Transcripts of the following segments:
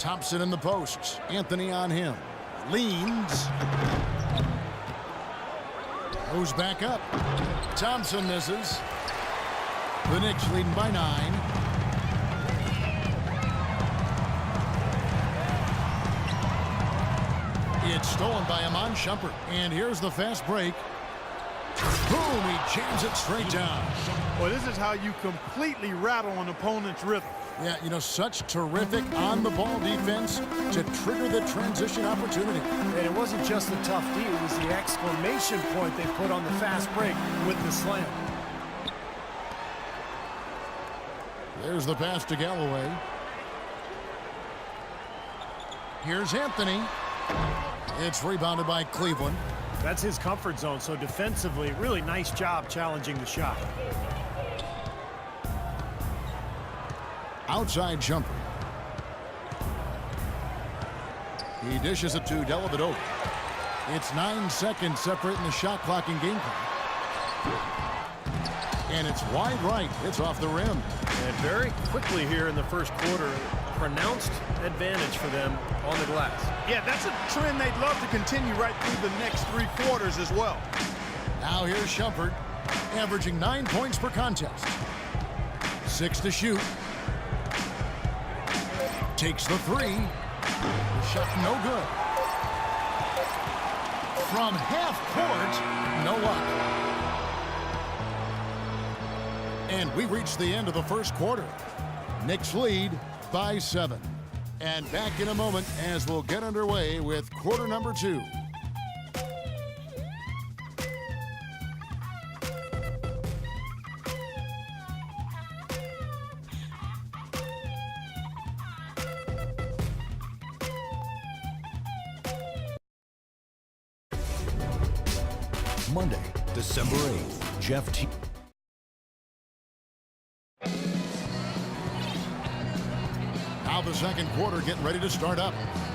Thompson in the posts. Anthony on him. Leans. Goes back up. Thompson misses. The Knicks leading by 9. It's stolen by Iman Shumpert. And here's the fast break. Boom, he jams it straight down. Well, this is how you completely rattle an opponent's rhythm. Yeah, you know, such terrific on-the-ball defense to trigger the transition opportunity. And it wasn't just the tough D, it was the exclamation point they put on the fast break with the slam. There's the pass to Galloway. Here's Anthony. It's rebounded by Cleveland. That's his comfort zone, so defensively, really nice job challenging the shot. Outside jumper. He dishes it to Dellavedova. It's 9 seconds separating the shot clock and game clock. And it's wide right. It's off the rim. And very quickly here in the first quarter, pronounced advantage for them on the glass. Yeah, that's a trend they'd love to continue right through the next 3 quarters as well. Now here's Shumpert, averaging 9 points per contest. 6 to shoot. Takes the 3. The shot no good. From half court, no luck. And we reach the end of the first quarter. Knicks lead by 7. And back in a moment as we'll get underway with quarter number 2. Monday, December 8th, Jeff T. Now the second quarter getting ready to start up.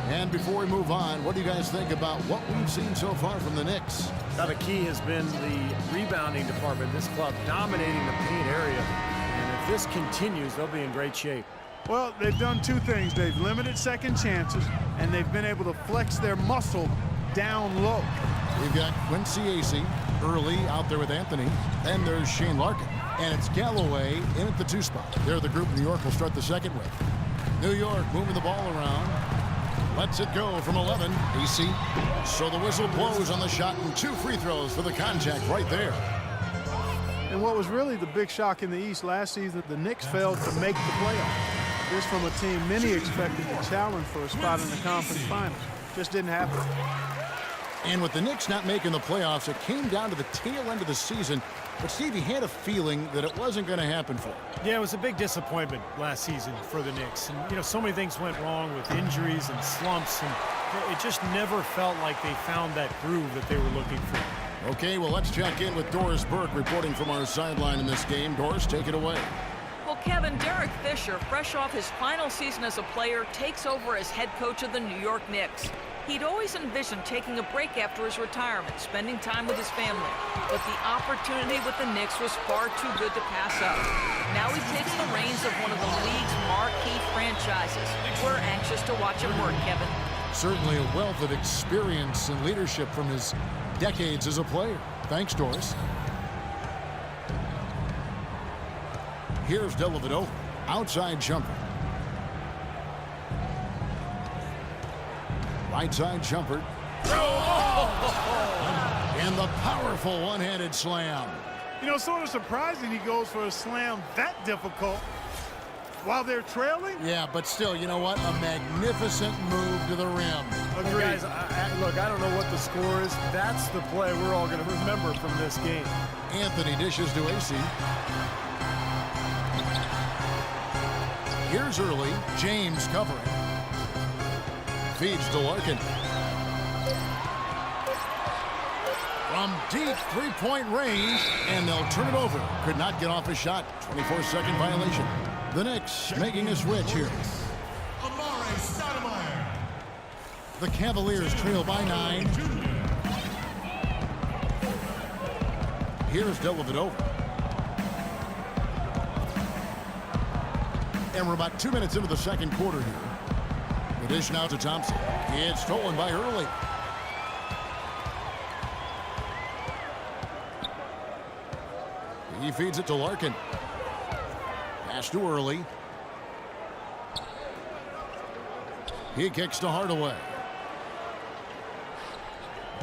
And before we move on, what do you guys think about what we've seen so far from the Knicks? Now the key has been the rebounding department. This club dominating the paint area. And if this continues, they'll be in great shape. Well, they've done 2 things. They've limited second chances, and they've been able to flex their muscle down low. We've got Quincy Acey early out there with Anthony. Then there's Shane Larkin. And it's Galloway in at the 2 spot. They're the group New York will start the second with. New York moving the ball around. Lets it go from 11. Acey. So the whistle blows on the shot and 2 free throws for the contact right there. And what was really the big shock in the East last season, the Knicks failed to make the playoffs. This from a team many expected to challenge for a spot in the conference finals. Just didn't happen. And with the Knicks not making the playoffs, it came down to the tail end of the season. But Steve, he had a feeling that it wasn't going to happen for him. Yeah, it was a big disappointment last season for the Knicks. And, you know, so many things went wrong with injuries and slumps. And it just never felt like they found that groove that they were looking for. Okay, well, let's check in with Doris Burke reporting from our sideline in this game. Doris, take it away. Well, Kevin, Derek Fisher, fresh off his final season as a player, takes over as head coach of the New York Knicks. He'd always envisioned taking a break after his retirement, spending time with his family. But the opportunity with the Knicks was far too good to pass up. Now he takes the reins of one of the league's marquee franchises. We're anxious to watch him work, Kevin. Certainly a wealth of experience and leadership from his decades as a player. Thanks, Doris. Here's Dellavedova. Outside jumper. Right side jumper. And the powerful one-handed slam. You know, sort of surprising he goes for a slam that difficult while they're trailing. Yeah, but still, you know what? A magnificent move to the rim. Agreed. Guys, look, I don't know what the score is. That's the play we're all going to remember from this game. Anthony dishes to Acey. Here's early. James covering. Feeds to Larkin. From deep three-point range, and they'll turn it over. Could not get off a shot. 24-second violation. The Knicks making a switch here. The Cavaliers trail by 9. Here's Dellavedova. And we're about 2 minutes into the second quarter here. The dish now to Thompson. It's stolen by Early. He feeds it to Larkin. Pass to Early. He kicks to Hardaway.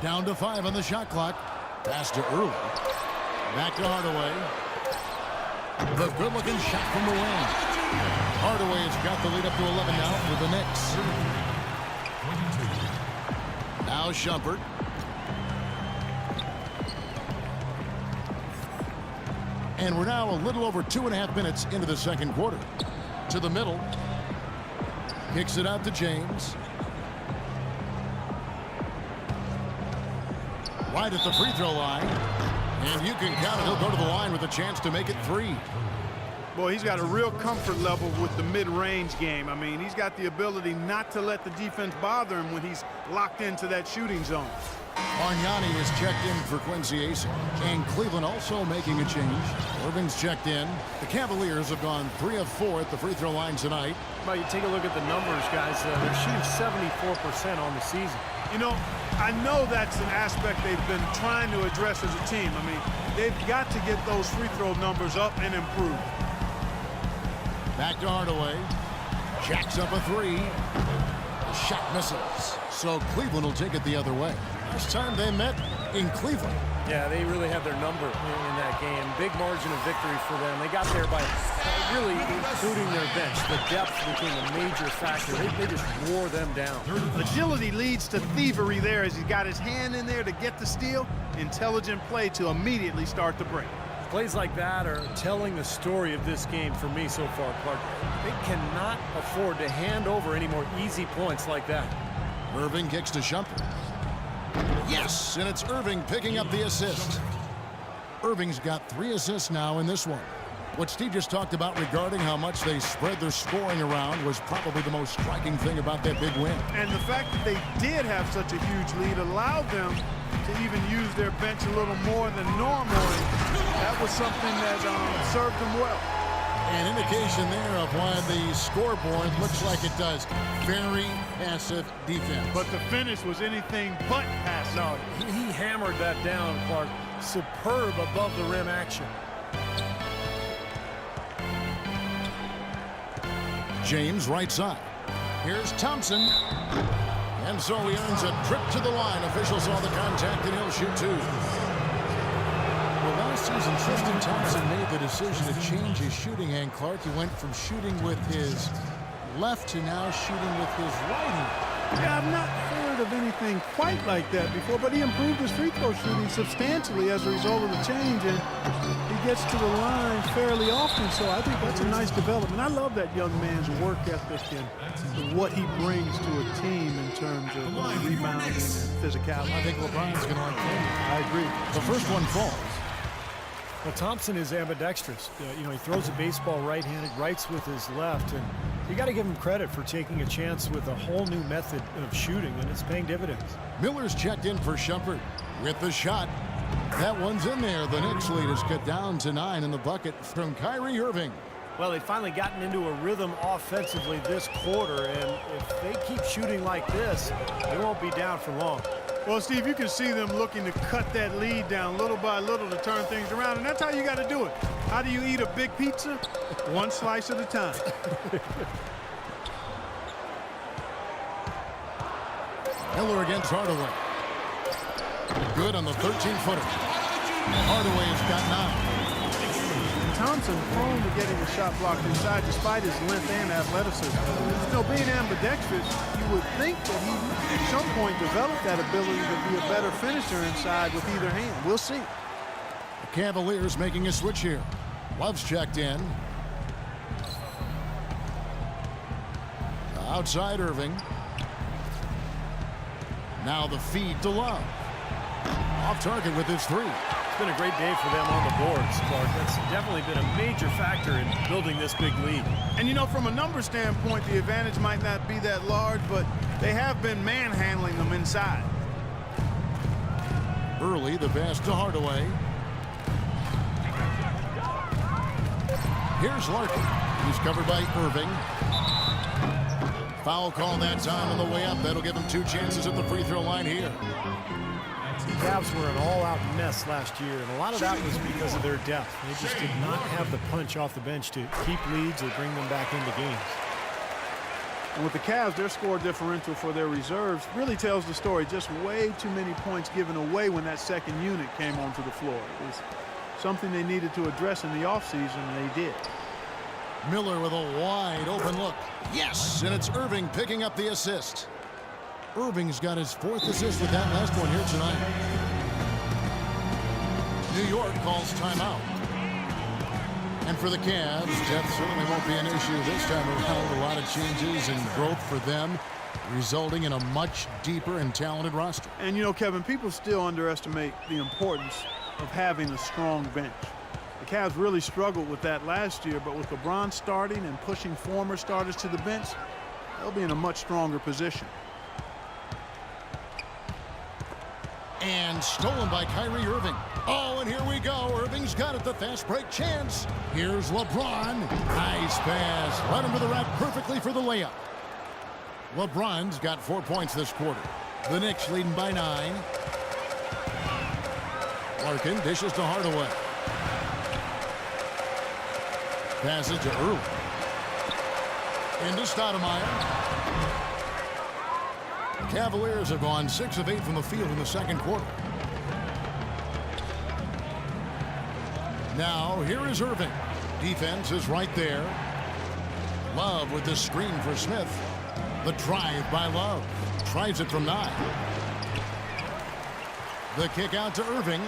Down to 5 on the shot clock. Pass to Early. Back to Hardaway. The good-looking shot from the wing. Hardaway has got the lead up to 11 now for the Knicks. Now Shumpert. And we're now a little over 2.5 minutes into the second quarter. To the middle. Kicks it out to James. Right at the free throw line. And you can count it. He'll go to the line with a chance to make it 3. Boy, he's got a real comfort level with the mid-range game. I mean, he's got the ability not to let the defense bother him when he's locked into that shooting zone. Bargnani is checked in for Quincy Acing. And Cleveland also making a change. Irving's checked in. The Cavaliers have gone 3 of 4 at the free throw line tonight. Well, you take a look at the numbers, guys. They're shooting 74% on the season. You know, I know that's an aspect they've been trying to address as a team. I mean, they've got to get those free throw numbers up and improve. Back to Hardaway. Jacks up a 3. The shot misses. So Cleveland will take it the other way. First time they met in Cleveland. Yeah, they really have their number in that game. Big margin of victory for them. They got there by really including their bench. The depth became a major factor. They just wore them down. Agility leads to thievery there as he got his hand in there to get the steal. Intelligent play to immediately start the break. Plays like that are telling the story of this game for me so far, Clark. They cannot afford to hand over any more easy points like that. Irving kicks to Shumpert. Yes, and it's Irving picking up the assist. Irving's got 3 assists now in this one. What Steve just talked about regarding how much they spread their scoring around was probably the most striking thing about that big win. And the fact that they did have such a huge lead allowed them to even use their bench a little more than normal. That was something that served them well. An indication there of why the scoreboard looks like it does. Very passive defense. But the finish was anything but passive. No, he hammered that down, Clark. Superb above the rim action. James right side. Here's Thompson. And so he earns a trip to the line. Officials saw the contact and he'll shoot 2. Well, last season, Tristan Thompson made the decision to change his shooting hand, Clark. He went from shooting with his left to now shooting with his right hand. Yeah, I've not heard of anything quite like that before, but he improved his free throw shooting substantially as a result of the change, and he gets to the line fairly often, so I think that's a nice development. I love that young man's work ethic and what he brings to a team in terms of rebounding and physicality. I think LeBron's going to like him. I agree. The first one falls. Well, Thompson is ambidextrous. You know, he throws a baseball right-handed, writes with his left, and you got to give him credit for taking a chance with a whole new method of shooting, and it's paying dividends. Miller's checked in for Shumpert with the shot. That one's in there. The Knicks lead is cut down to 9 in the bucket from Kyrie Irving. Well, they've finally gotten into a rhythm offensively this quarter, and if they keep shooting like this, they won't be down for long. Well, Steve, you can see them looking to cut that lead down little by little to turn things around, and that's how you got to do it. How do you eat a big pizza? One slice at a time. Miller against Hardaway. Good on the 13-footer. Hardaway has got 9. Thompson prone to getting a shot blocked inside despite his length and athleticism. You know, being ambidextrous, you would think that he at some point developed that ability to be a better finisher inside with either hand. We'll see. The Cavaliers making a switch here. Love's checked in. Outside Irving. Now the feed to Love. Off target with his 3. It's been a great day for them on the boards, Clark. That's definitely been a major factor in building this big lead. And, you know, from a number standpoint, the advantage might not be that large, but they have been manhandling them inside. Early, the pass to Hardaway. Here's Larkin. He's covered by Irving. Foul call that time on the way up. That'll give him 2 chances at the free throw line here. The Cavs were an all-out mess last year, and a lot of that was because of their depth. They just did not have the punch off the bench to keep leads or bring them back into games. And with the Cavs, their score differential for their reserves really tells the story. Just way too many points given away when that second unit came onto the floor. It was something they needed to address in the offseason, and they did. Miller with a wide open look. Yes, and it's Irving picking up the assist. Irving's got his 4th assist with that last one here tonight. New York calls timeout. And for the Cavs, depth certainly won't be an issue this time around. A lot of changes and growth for them, resulting in a much deeper and talented roster. And, you know, Kevin, people still underestimate the importance of having a strong bench. The Cavs really struggled with that last year, but with LeBron starting and pushing former starters to the bench, they'll be in a much stronger position. And stolen by Kyrie Irving. Oh, and here we go. Irving's got it, the fast break chance. Here's LeBron. Nice pass. Led him to the rack perfectly for the layup. LeBron's got 4 points this quarter. The Knicks leading by 9. Larkin dishes to Hardaway. Passes to Earl. Into Stoudemire. Cavaliers have gone 6 of 8 from the field in the second quarter. Now, here is Irving. Defense is right there. Love with the screen for Smith. The drive by Love. Tries it from 9. The kick out to Irving.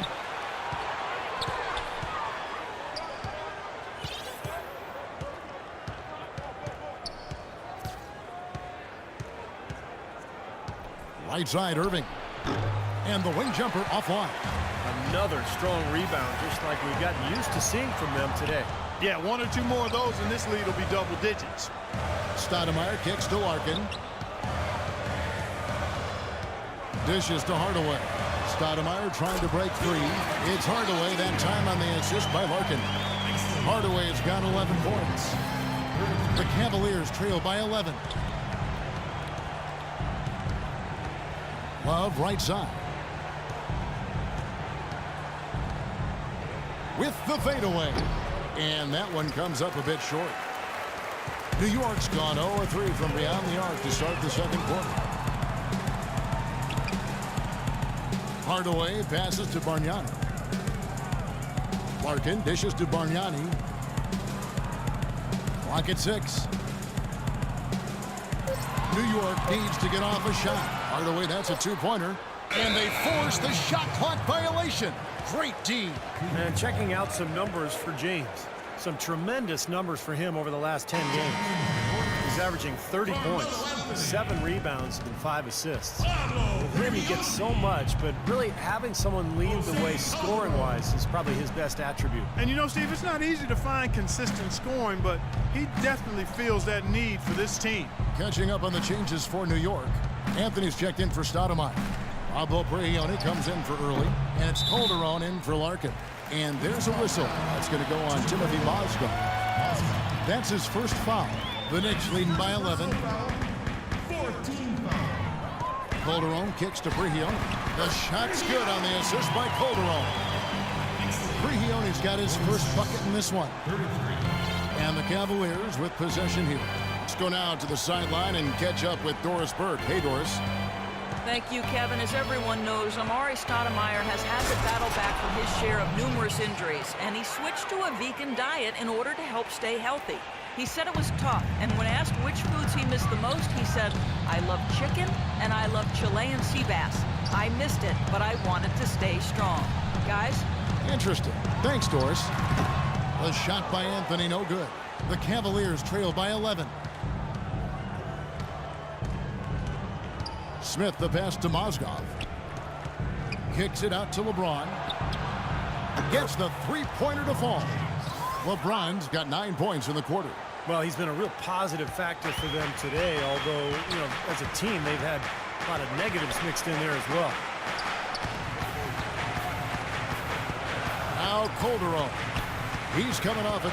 Right side, Irving. And the wing jumper offline. Another strong rebound, just like we've gotten used to seeing from them today. Yeah, 1 or 2 more of those, and this lead will be double digits. Stoudemire kicks to Larkin. Dishes to Hardaway. Stoudemire trying to break free. It's Hardaway, that time on the assist by Larkin. Hardaway has got 11 points. The Cavaliers trail by 11. Love right side. With the fadeaway. And that one comes up a bit short. New York's gone 0-3 from beyond the arc to start the second quarter. Hardaway passes to Bargnani. Larkin dishes to Bargnani. Clock at 6. New York needs to get off a shot. Hardaway, that's a 2-pointer. And they force the shot clock violation. Great D. And checking out some numbers for James. Some tremendous numbers for him over the last 10 games. He's averaging 30 points, 7 rebounds, and 5 assists. With him, he gets so much, but really having someone lead the way scoring-wise is probably his best attribute. And you know, Steve, it's not easy to find consistent scoring, but he definitely feels that need for this team. Catching up on the changes for New York. Anthony's checked in for Stoudemire. Pablo Prigioni comes in for Early, and it's Calderon in for Larkin. And there's a whistle. That's going to go on Timothy Mozgov. That's his first foul. The Knicks leading by 11. Calderon kicks to Prigioni. The shot's good on the assist by Calderon. Prigioni's got his first bucket in this one. And the Cavaliers with possession here. Let's go now to the sideline and catch up with Doris Burke. Hey, Doris. Thank you, Kevin. As everyone knows, Amari Stoudemire has had to battle back from his share of numerous injuries, and he switched to a vegan diet in order to help stay healthy. He said it was tough, and when asked which foods he missed the most, he said, "I love chicken and I love Chilean sea bass. I missed it, but I wanted to stay strong." Guys? Interesting. Thanks, Doris. The shot by Anthony, no good. The Cavaliers trail by 11. Smith, the pass to Mozgov. Kicks it out to LeBron. Gets the three-pointer to fall. LeBron's got 9 points in the quarter. Well, he's been a real positive factor for them today, although, you know, as a team, they've had a lot of negatives mixed in there as well. Now Calderon. He's coming off a